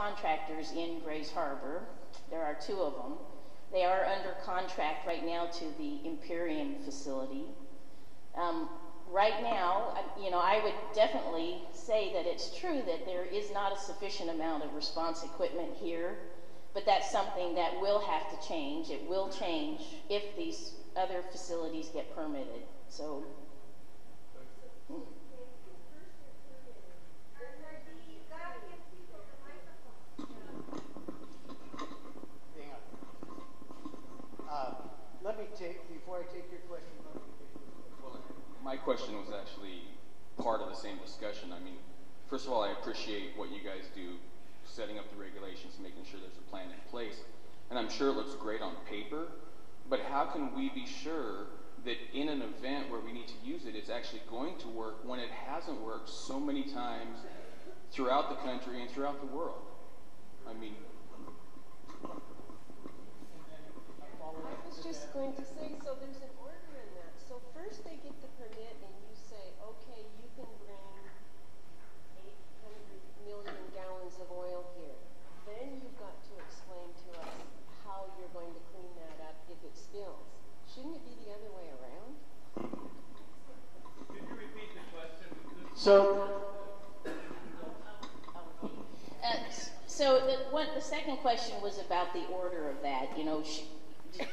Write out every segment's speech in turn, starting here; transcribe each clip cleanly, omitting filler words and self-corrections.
contractors in Grays Harbor. There are 2 of them. They are under contract right now to the Imperium facility. Right now, I would definitely say that it's true that there is not a sufficient amount of response equipment here, but that's something that will have to change. It will change if these other facilities get permitted. So. Let me before I take your question, let me take this question. Well, my question was actually part of the same discussion. I mean, first of all, I appreciate what you guys do, setting up the regulations, making sure there's a plan in place. And I'm sure it looks great on paper, but how can we be sure that in an event where we need to use it, it's actually going to work when it hasn't worked so many times throughout the country and throughout the world? I mean, I was just going to say, so there's an order in that. So first they get the permit and you say, okay, you can bring 800 million gallons of oil here. Then you've got to explain to us how you're going to clean that up if it spills. Shouldn't it be the other way around? Could you repeat the question? So the second question was about the order of that.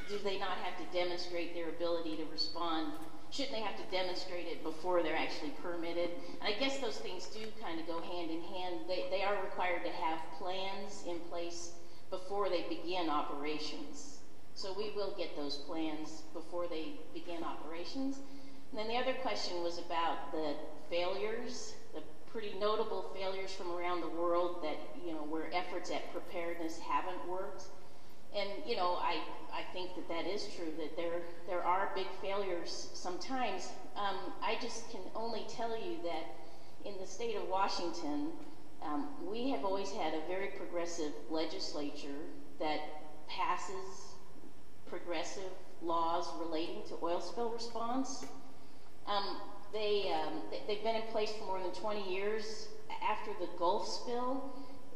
Do they not have to demonstrate their ability to respond? Shouldn't they have to demonstrate it before they're actually permitted? And I guess those things do kind of go hand in hand. They are required to have plans in place before they begin operations. So we will get those plans before they begin operations. And then the other question was about the failures, the pretty notable failures from around the world that, where efforts at preparedness haven't worked. And, I think that is true, that there are big failures sometimes. I just can only tell you that in the state of Washington, we have always had a very progressive legislature that passes progressive laws relating to oil spill response. They've been in place for more than 20 years. After the Gulf spill,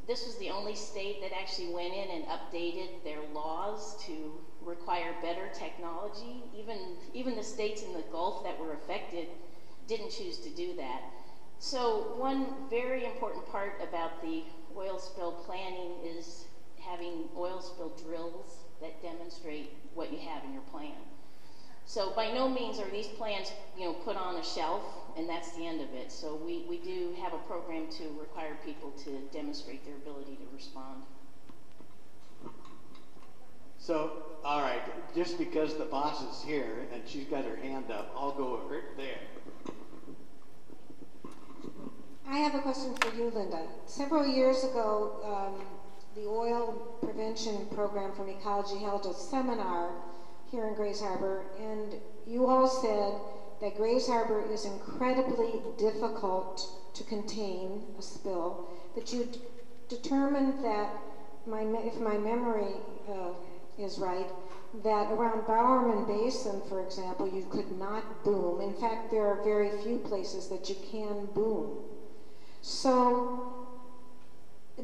this was the only state that actually went in and updated their laws to require better technology. Even the states in the Gulf that were affected didn't choose to do that. So one very important part about the oil spill planning is having oil spill drills that demonstrate what you have in your plan. So by no means are these plans, put on a shelf and that's the end of it. So we do have a program to require people to demonstrate their ability to respond. So, all right, just because the boss is here and she's got her hand up, I'll go over there. I have a question for you, Linda. Several years ago, the Oil Prevention Program from Ecology held a seminar here in Grays Harbor, and you all said that Grays Harbor is incredibly difficult to contain a spill, but you determined that, if my memory is right, that around Bowerman Basin, for example, you could not boom. In fact, there are very few places that you can boom. So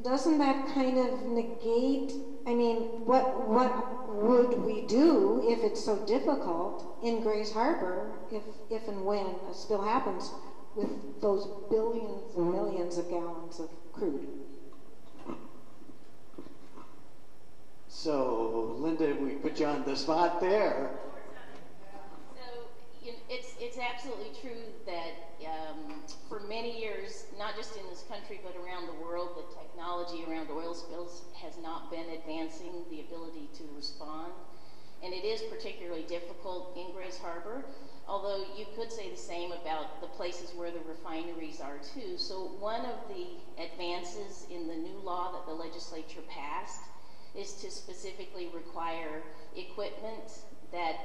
doesn't that kind of negate, what would we do if it's so difficult in Grays Harbor if and when a spill happens with those billions and millions of gallons of crude? So, Linda, we put you on the spot there. So, it's absolutely true that for many years, not just in this country but around the world, the technology around oil spills has not been advancing the ability to respond. And it is particularly difficult in Grays Harbor, although you could say the same about the places where the refineries are too. So one of the advances in the new law that the legislature passed is to specifically require equipment that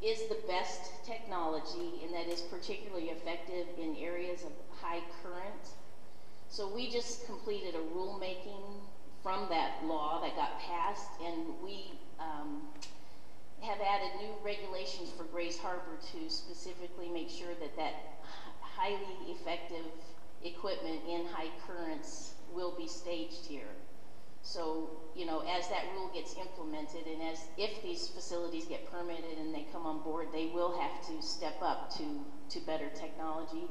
is the best technology and that is particularly effective in areas of high current. So we just completed a rulemaking from that law that got passed, and we have added new regulations for Grays Harbor to specifically make sure that highly effective equipment in high currents will be staged here. So, you know, as that rule gets implemented and if these facilities get permitted and they come on board, they will have to step up to better technology.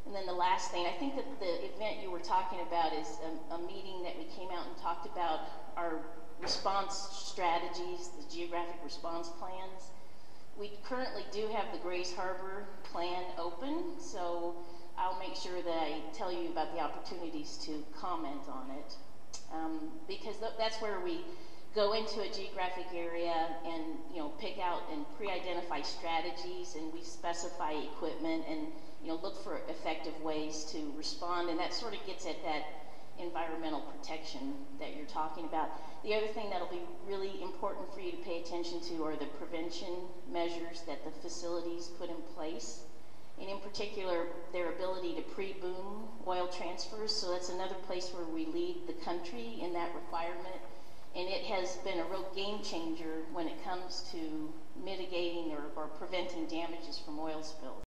And then the last thing, I think that the event you were talking about is a meeting that we came out and talked about our response strategies, the geographic response plans. We currently do have the Grays Harbor plan open, so I'll make sure that I tell you about the opportunities to comment on it. Because that's where we go into a geographic area and, you know, pick out and pre-identify strategies, and we specify equipment and, you know, look for effective ways to respond, and that sort of gets at that environmental protection that you're talking about. The other thing that'll be really important for you to pay attention to are the prevention measures that the facilities put in place, and in particular, their ability to pre-boom oil transfers. So that's another place where we lead the country in that requirement, and it has been a real game changer when it comes to mitigating or preventing damages from oil spills.